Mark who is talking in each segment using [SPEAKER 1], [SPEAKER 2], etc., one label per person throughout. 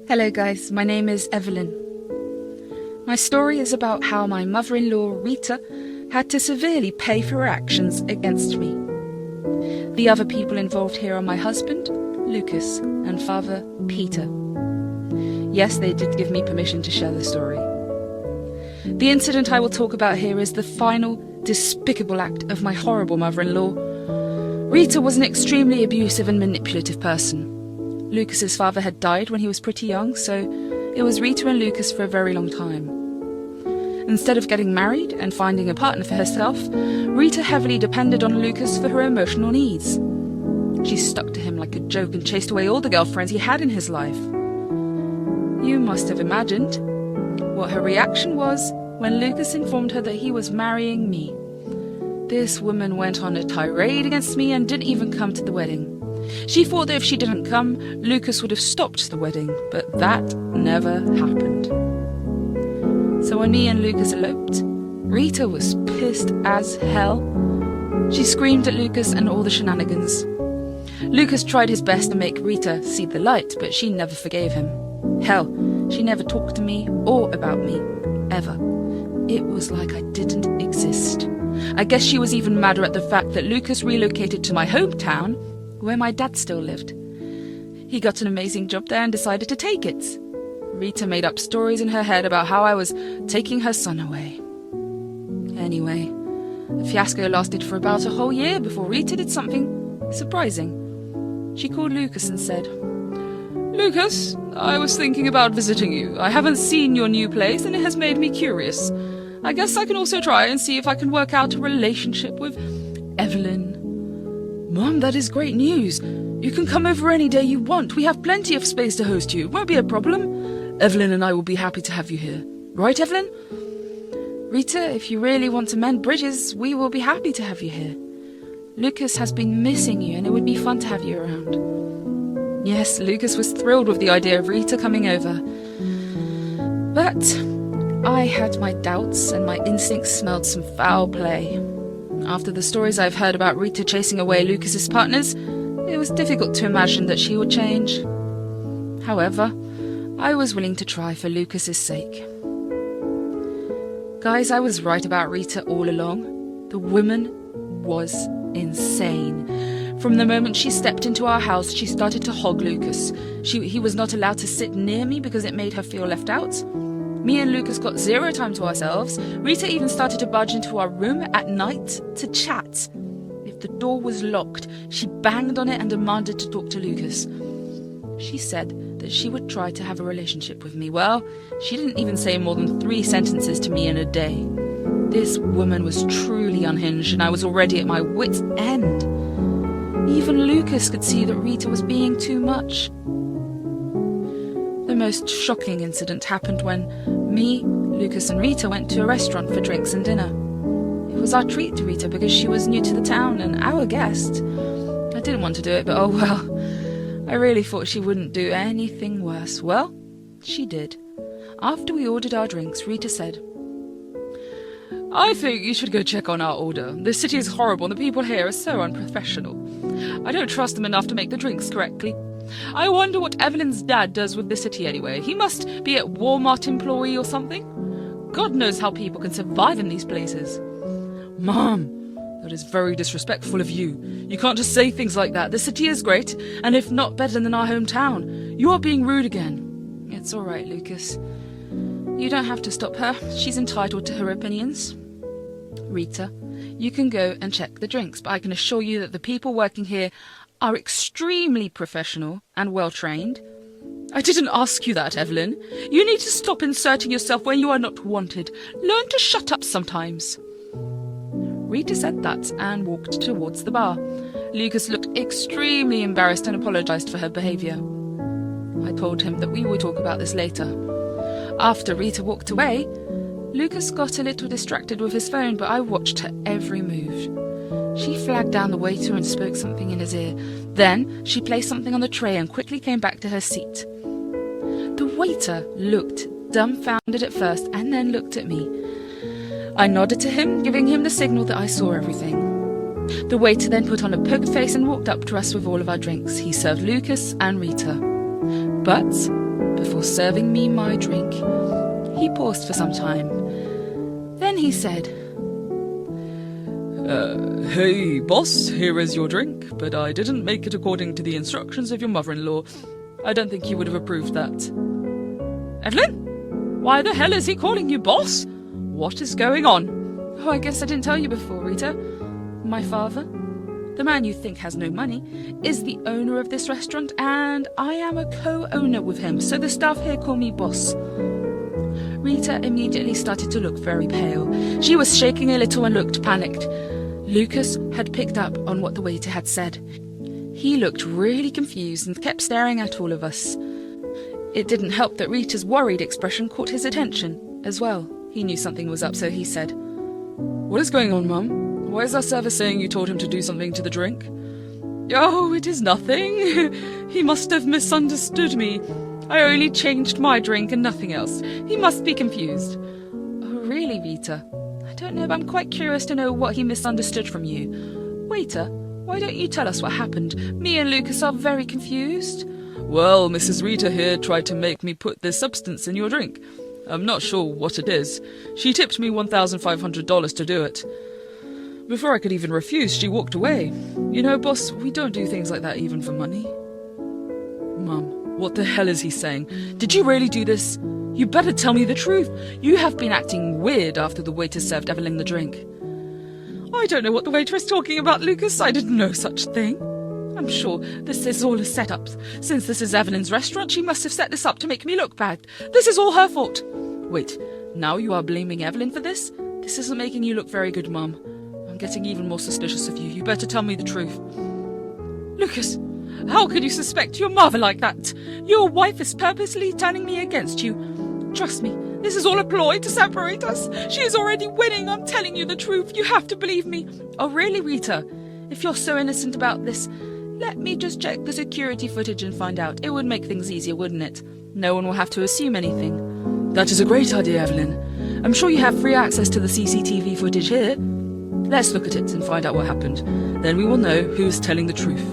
[SPEAKER 1] Hello guys, my name is Evelyn. My story is about how my mother-in-law Rita had to severely pay for her actions against me. The other people involved here are my husband, Lucas, and father, Peter. Yes, they did give me permission to share the story. The incident I will talk about here is the final despicable act of my horrible mother-in-law. Rita was an extremely abusive and manipulative person. Lucas's father had died when he was pretty young, so it was Rita and Lucas for a very long time. Instead of getting married and finding a partner for herself, Rita heavily depended on Lucas for her emotional needs. She stuck to him like a joke and chased away all the girlfriends he had in his life. You must have imagined what her reaction was when Lucas informed her that he was marrying me. This woman went on a tirade against me and didn't even come to the wedding. She thought that if she didn't come, Lucas would have stopped the wedding, but that never happened. So when me and Lucas eloped, Rita was pissed as hell. She screamed at Lucas and all the shenanigans. Lucas tried his best to make Rita see the light, but she never forgave him. Hell, she never talked to me or about me, ever. It was like I didn't exist. I guess she was even madder at the fact that Lucas relocated to my hometown, where my dad still lived. He got an amazing job there and decided to take it. Rita made up stories in her head about how I was taking her son away. Anyway, the fiasco lasted for about a whole year before Rita did something surprising. She called Lucas and said, "Lucas, I was thinking about visiting you. I haven't seen your new place and it has made me curious. I guess I can also try and see if I can work out a relationship with Evelyn." "Mom, that is great news. You can come over any day you want. We have plenty of space to host you. It won't be a problem. Evelyn and I will be happy to have you here. Right, Evelyn?" "Rita, if you really want to mend bridges, we will be happy to have you here. Lucas has been missing you and it would be fun to have you around." Yes, Lucas was thrilled with the idea of Rita coming over. But I had my doubts and my instincts smelled some foul play. After the stories I've heard about Rita chasing away Lucas's partners, it was difficult to imagine that she would change. However, I was willing to try for Lucas's sake. Guys, I was right about Rita all along. The woman was insane. From the moment she stepped into our house, she started to hog Lucas. He was not allowed to sit near me because it made her feel left out. Me and Lucas got zero time to ourselves. Rita even started to barge into our room at night to chat. If the door was locked, she banged on it and demanded to talk to Lucas. She said that she would try to have a relationship with me. Well, she didn't even say more than 3 sentences to me in a day. This woman was truly unhinged and I was already at my wit's end. Even Lucas could see that Rita was being too much. The most shocking incident happened when me, Lucas and Rita went to a restaurant for drinks and dinner. It was our treat to Rita because she was new to the town and our guest. I didn't want to do it, but oh well. I really thought she wouldn't do anything worse. Well, she did. After we ordered our drinks, Rita said, "I think you should go check on our order. This city is horrible and the people here are so unprofessional. I don't trust them enough to make the drinks correctly. I wonder what Evelyn's dad does with the city anyway. He must be a Walmart employee or something. God knows how people can survive in these places." "Mom, that is very disrespectful of you. You can't just say things like that. The city is great, and if not better than our hometown. You are being rude again." "It's all right, Lucas. You don't have to stop her. She's entitled to her opinions. Rita, you can go and check the drinks, but I can assure you that the people working here are extremely professional and well-trained." "I didn't ask you that, Evelyn. You need to stop inserting yourself when you are not wanted. Learn to shut up sometimes." Rita said that and walked towards the bar. Lucas looked extremely embarrassed and apologized for her behavior. I told him that we would talk about this later. After Rita walked away, Lucas got a little distracted with his phone, but I watched her every move. She flagged down the waiter and spoke something in his ear. Then she placed something on the tray and quickly came back to her seat. The waiter looked dumbfounded at first and then looked at me. I nodded to him, giving him the signal that I saw everything. The waiter then put on a poker face and walked up to us with all of our drinks. He served Lucas and Rita. But before serving me my drink. He paused for some time. Then he said,
[SPEAKER 2] Hey, boss, here is your drink, but I didn't make it according to the instructions of your mother-in-law. I don't think you would have approved that.
[SPEAKER 1] Evelyn? Why the hell is he calling you boss? What is going on? Oh, I guess I didn't tell you before, Rita. My father, the man you think has no money, is the owner of this restaurant, and I am a co-owner with him, so the staff here call me boss. Rita immediately started to look very pale. She was shaking a little and looked panicked. Lucas had picked up on what the waiter had said. He looked really confused and kept staring at all of us. It didn't help that Rita's worried expression caught his attention as well. He knew something was up, so he said,
[SPEAKER 2] What is going on, Mum? Why is our server saying you told him to do something to the drink?
[SPEAKER 1] Oh, it is nothing. He must have misunderstood me. I only changed my drink and nothing else. He must be confused. Oh, really, Rita? I don't know, but I'm quite curious to know what he misunderstood from you. Waiter, why don't you tell us what happened? Me and Lucas are very confused.
[SPEAKER 2] Well, Mrs. Rita here tried to make me put this substance in your drink. I'm not sure what it is. She tipped me $1,500 to do it. Before I could even refuse, she walked away. You know, boss, we don't do things like that even for money.
[SPEAKER 1] Mum, what the hell is he saying? Did you really do this? You better tell me the truth. You have been acting weird after the waiter served Evelyn the drink. I don't know what the waiter is talking about, Lucas. I didn't know such thing. I'm sure this is all a set-up. Since this is Evelyn's restaurant, she must have set this up to make me look bad. This is all her fault. Wait, now you are blaming Evelyn for this? This isn't making you look very good, Mum. I'm getting even more suspicious of you. You better tell me the truth. Lucas, how could you suspect your mother like that? Your wife is purposely turning me against you. Trust me, this is all a ploy to separate us. She is already winning. I'm telling you the truth. You have to believe me. Oh, really, Rita? If you're so innocent about this, let me just check the security footage and find out. It would make things easier, wouldn't it? No one will have to assume anything.
[SPEAKER 2] That is a great idea, Evelyn. I'm sure you have free access to the CCTV footage here. Let's look at it and find out what happened. Then we will know who is telling the truth.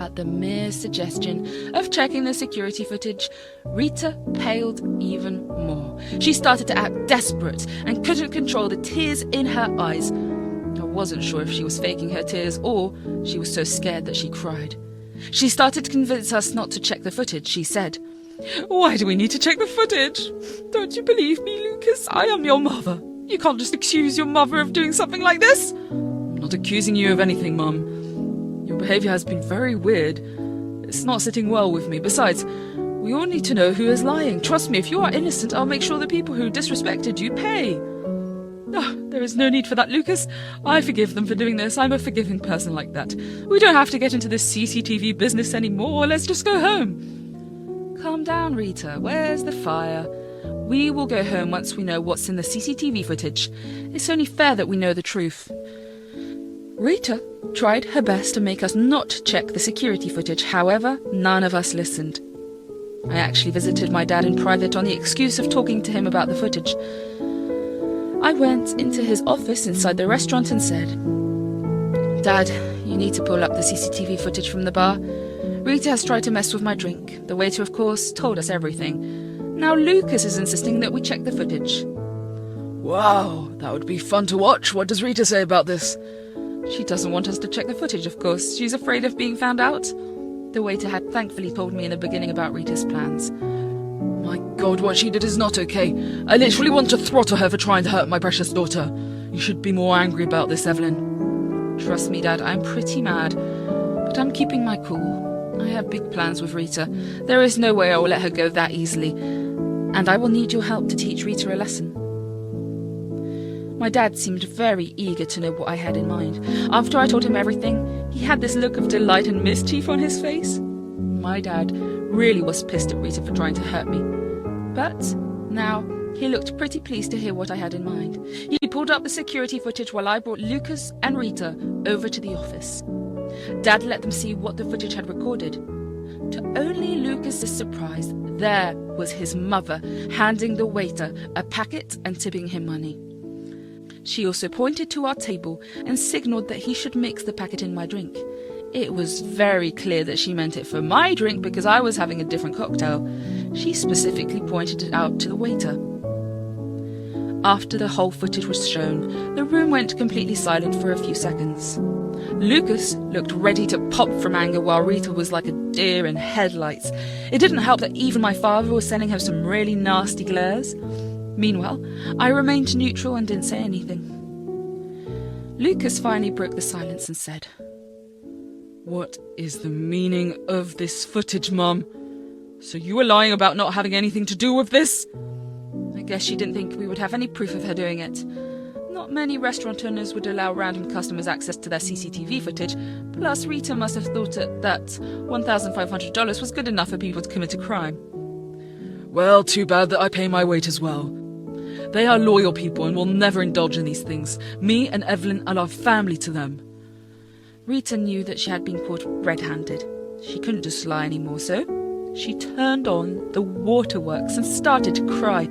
[SPEAKER 1] At the mere suggestion of checking the security footage, Rita paled even more. She started to act desperate and couldn't control the tears in her eyes. I wasn't sure if she was faking her tears or she was so scared that she cried. She started to convince us not to check the footage. She said,
[SPEAKER 2] Why do we need to check the footage? Don't you believe me, Lucas? I am your mother. You can't just accuse your mother of doing something like this. I'm not accusing you of anything, Mum. Your behaviour has been very weird. It's not sitting well with me. Besides, we all need to know who is lying. Trust me, if you are innocent, I'll make sure the people who disrespected you pay. Oh, there is no need for that, Lucas. I forgive them for doing this. I'm a forgiving person like that. We don't have to get into this CCTV business anymore. Let's just go home.
[SPEAKER 1] Calm down, Rita. Where's the fire? We will go home once we know what's in the CCTV footage. It's only fair that we know the truth. Rita tried her best to make us not check the security footage. However, none of us listened. I actually visited my dad in private on the excuse of talking to him about the footage. I went into his office inside the restaurant and said, Dad, you need to pull up the CCTV footage from the bar. Rita has tried to mess with my drink. The waiter, of course, told us everything. Now Lucas is insisting that we check the footage.
[SPEAKER 2] Wow, that would be fun to watch. What does Rita say about this?
[SPEAKER 1] She doesn't want us to check the footage, of course. She's afraid of being found out. The waiter had thankfully told me in the beginning about Rita's plans.
[SPEAKER 2] My God, what she did is not okay. I literally want to throttle her for trying to hurt my precious daughter. You should be more angry about this, Evelyn.
[SPEAKER 1] Trust me, Dad, I'm pretty mad. But I'm keeping my cool. I have big plans with Rita. There is no way I will let her go that easily. And I will need your help to teach Rita a lesson. My dad seemed very eager to know what I had in mind. After I told him everything, he had this look of delight and mischief on his face. My dad really was pissed at Rita for trying to hurt me. But now he looked pretty pleased to hear what I had in mind. He pulled up the security footage while I brought Lucas and Rita over to the office. Dad let them see what the footage had recorded. To only Lucas's surprise, there was his mother handing the waiter a packet and tipping him money. She also pointed to our table and signalled that he should mix the packet in my drink. It was very clear that she meant it for my drink because I was having a different cocktail. She specifically pointed it out to the waiter. After the whole footage was shown, the room went completely silent for a few seconds. Lucas looked ready to pop from anger while Rita was like a deer in headlights. It didn't help that even my father was sending her some really nasty glares. Meanwhile, I remained neutral and didn't say anything. Lucas finally broke the silence and said,
[SPEAKER 2] "What is the meaning of this footage, Mum? So you were lying about not having anything to do with this?"
[SPEAKER 1] I guess she didn't think we would have any proof of her doing it. Not many restaurant owners would allow random customers access to their CCTV footage, plus Rita must have thought that $1,500 was good enough for people to commit a crime.
[SPEAKER 2] Well, too bad that I pay my waiters well. They are loyal people and will never indulge in these things. Me and Evelyn are like family to them.
[SPEAKER 1] Rita knew that she had been caught red-handed. She couldn't just lie anymore, so she turned on the waterworks and started to cry.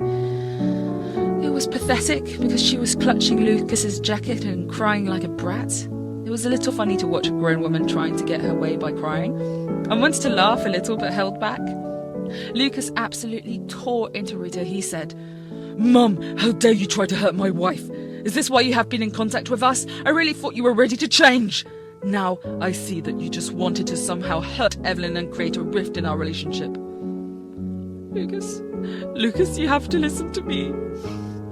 [SPEAKER 1] It was pathetic because she was clutching Lucas's jacket and crying like a brat. It was a little funny to watch a grown woman trying to get her way by crying. I wanted to laugh a little but held back. Lucas absolutely tore into Rita. He said, "Mum, how dare you try to hurt my wife? Is this why you have been in contact with us? I really thought you were ready to change. Now I see that you just wanted to somehow hurt Evelyn and create a rift in our relationship." Lucas, you have to listen to me.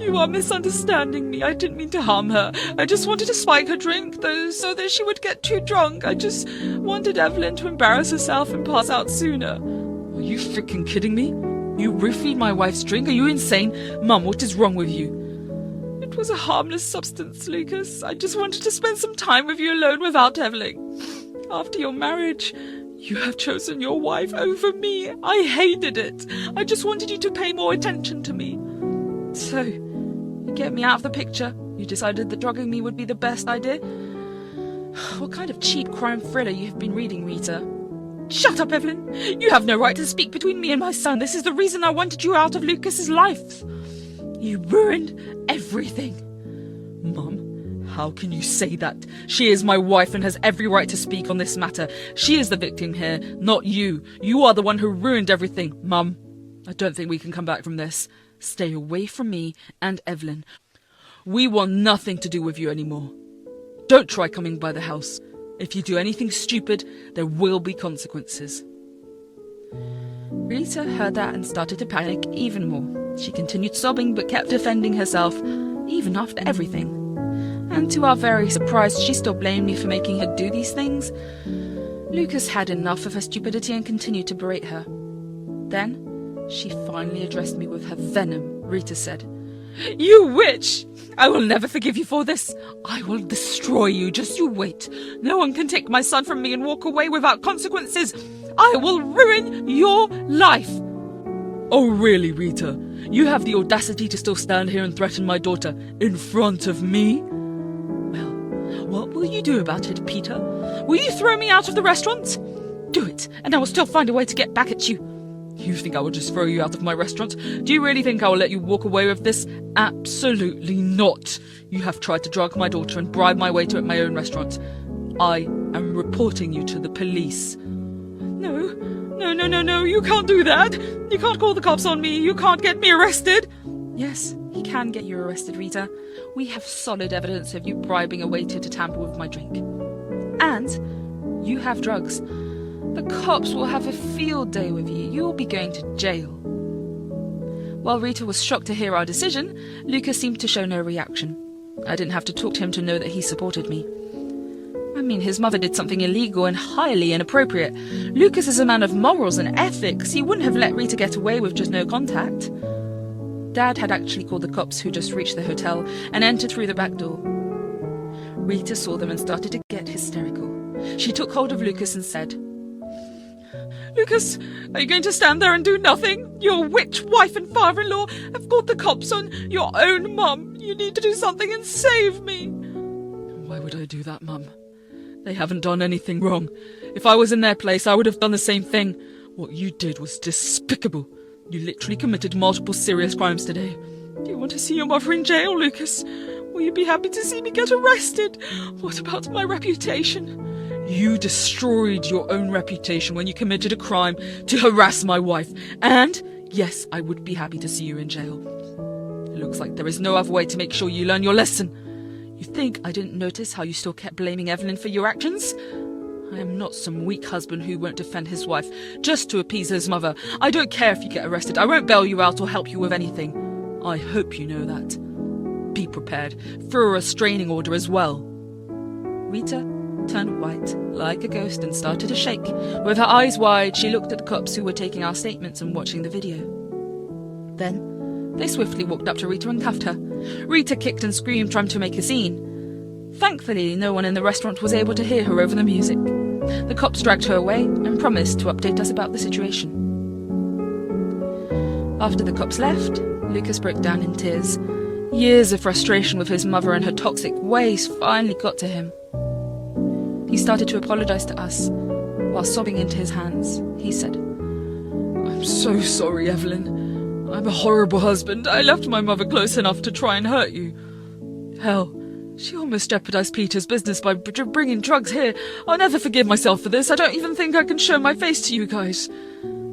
[SPEAKER 1] You are misunderstanding me. I didn't mean to harm her. I just wanted to spike her drink, though, so that she would get too drunk. I just wanted Evelyn to embarrass herself and pass out sooner. Are you freaking kidding me? You roofied my wife's drink? Are you insane? Mum, what is wrong with you? It was a harmless substance, Lucas. I just wanted to spend some time with you alone without Evelyn. After your marriage, you have chosen your wife over me. I hated it. I just wanted you to pay more attention to me. So, you get me out of the picture. You decided that drugging me would be the best idea. What kind of cheap crime thriller you have been reading, Rita? Shut up, Evelyn. You have no right to speak between me and my son. This is the reason I wanted you out of Lucas's life. You ruined everything. Mum, how can you say that? She is my wife and has every right to speak on this matter. She is the victim here, not you. You are the one who ruined everything. Mum, I don't think we can come back from this. Stay away from me and Evelyn. We want nothing to do with you anymore. Don't try coming by the house. If you do anything stupid, there will be consequences. Rita heard that and started to panic even more. She continued sobbing but kept defending herself, even after everything. And to our very surprise, she still blamed me for making her do these things. Lucas had enough of her stupidity and continued to berate her. Then, she finally addressed me with her venom. Rita said, "You witch! I will never forgive you for this. I will destroy you. Just you wait. No one can take my son from me and walk away without consequences. I will ruin your life." Oh, really, Rita? You have the audacity to still stand here and threaten my daughter in front of me? Well, what will you do about it, Peter? Will you throw me out of the restaurant? Do it, and I will still find a way to get back at you. You think I will just throw you out of my restaurant? Do you really think I will let you walk away with this? Absolutely not. You have tried to drug my daughter and bribe my waiter at my own restaurant. I am reporting you to the police. No, you can't do that. You can't call the cops on me. You can't get me arrested. Yes, he can get you arrested, Rita. We have solid evidence of you bribing a waiter to tamper with my drink. And you have drugs. The cops will have a field day with you. You will be going to jail. While Rita was shocked to hear our decision, Lucas seemed to show no reaction. I didn't have to talk to him to know that he supported me. I mean, his mother did something illegal and highly inappropriate. Lucas is a man of morals and ethics. He wouldn't have let Rita get away with just no contact. Dad had actually called the cops, who just reached the hotel and entered through the back door. Rita saw them and started to get hysterical. She took hold of Lucas and said, "Lucas, are you going to stand there and do nothing? Your witch wife and father-in-law have called the cops on your own mum. You need to do something and save me." Why would I do that, Mum? They haven't done anything wrong. If I was in their place, I would have done the same thing. What you did was despicable. You literally committed multiple serious crimes today. Do you want to see your mother in jail, Lucas? Will you be happy to see me get arrested? What about my reputation?
[SPEAKER 2] You destroyed your own reputation when you committed a crime to harass my wife. And, yes, I would be happy to see you in jail. It looks like there is no other way to make sure you learn your lesson. You think I didn't notice how you still kept blaming Evelyn for your actions? I am not some weak husband who won't defend his wife just to appease his mother. I don't care if you get arrested. I won't bail you out or help you with anything. I hope you know that. Be prepared for a restraining order as well. Rita turned white like a ghost and started to shake. With her eyes wide, she looked at the cops who were taking our statements and watching the video. Then they swiftly walked up to Rita and cuffed her. Rita kicked and screamed, trying to make a scene. Thankfully, no one in the restaurant was able to hear her over the music. The cops dragged her away and promised to update us about the situation. After the cops left, Lucas broke down in tears. Years of frustration with his mother and her toxic ways finally got to him. He started to apologize to us. While sobbing into his hands, he said, "I'm so sorry, Evelyn. I'm a horrible husband. I left my mother close enough to try and hurt you. Hell, she almost jeopardized Peter's business by bringing drugs here. I'll never forgive myself for this. I don't even think I can show my face to you guys."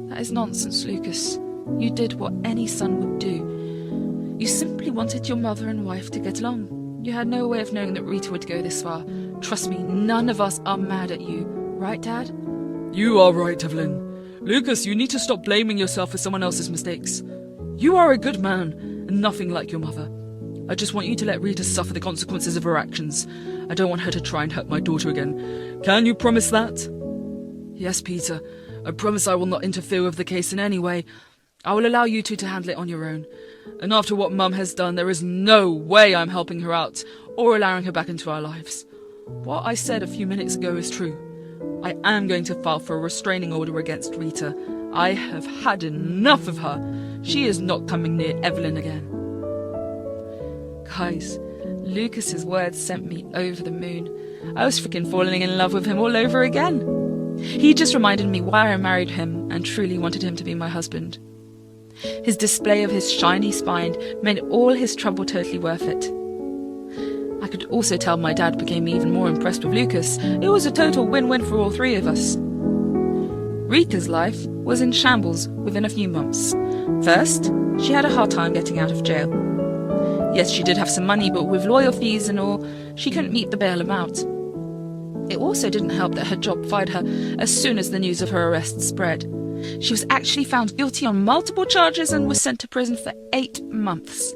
[SPEAKER 2] "That is nonsense, Lucas. You did what any son would do. You simply wanted your mother and wife to get along. You had no way of knowing that Rita would go this far. Trust me, none of us are mad at you. Right, Dad?" You are right, Evelyn. Lucas, you need to stop blaming yourself for someone else's mistakes. You are a good man, and nothing like your mother. I just want you to let Rita suffer the consequences of her actions. I don't want her to try and hurt my daughter again. Can you promise that? Yes, Peter. I promise I will not interfere with the case in any way. I will allow you two to handle it on your own. And after what Mum has done, there is no way I'm helping her out or allowing her back into our lives. What I said a few minutes ago is true. I am going to file for a restraining order against Rita. I have had enough of her. She is not coming near Evelyn again. Guys, Lucas's words sent me over the moon. I was freaking falling in love with him all over again. He just reminded me why I married him and truly wanted him to be my husband. His display of his shiny spine made all his trouble totally worth it. I could also tell my dad became even more impressed with Lucas. It was a total win-win for all three of us. Rita's life was in shambles within a few months. First, she had a hard time getting out of jail. Yes, she did have some money, but with lawyer fees and all, she couldn't meet the bail amount. It also didn't help that her job fired her as soon as the news of her arrest spread. She was actually found guilty on multiple charges and was sent to prison for 8 months.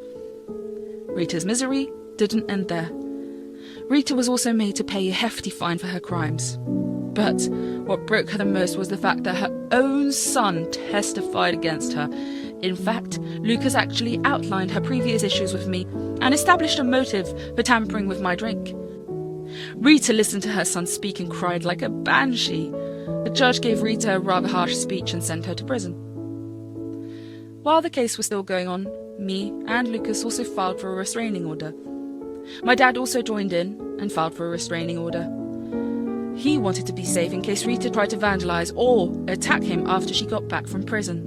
[SPEAKER 2] Rita's misery didn't end there. Rita was also made to pay a hefty fine for her crimes. But what broke her the most was the fact that her own son testified against her. In fact, Lucas actually outlined her previous issues with me and established a motive for tampering with my drink. Rita listened to her son speak and cried like a banshee. The judge gave Rita a rather harsh speech and sent her to prison. While the case was still going on, me and Lucas also filed for a restraining order. My dad also joined in and filed for a restraining order. He wanted to be safe in case Rita tried to vandalize or attack him after she got back from prison.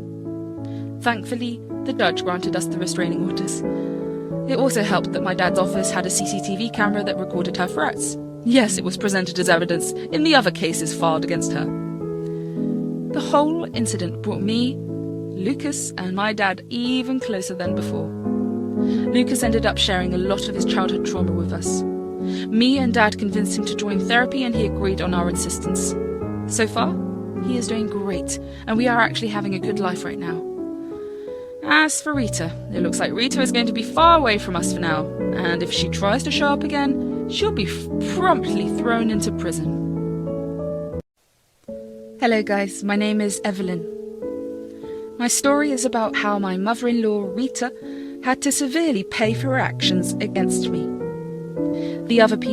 [SPEAKER 2] Thankfully, the judge granted us the restraining orders. It also helped that my dad's office had a CCTV camera that recorded her threats. Yes, it was presented as evidence in the other cases filed against her. The whole incident brought me, Lucas, and my dad even closer than before. Lucas ended up sharing a lot of his childhood trauma with us. Me and Dad convinced him to join therapy and he agreed on our insistence. So far, he is doing great and we are actually having a good life right now. As for Rita, it looks like Rita is going to be far away from us for now, and if she tries to show up again, she'll be promptly thrown into prison.
[SPEAKER 1] Hello guys, my name is Evelyn. My story is about how my mother-in-law Rita had to severely pay for her actions against me. The other people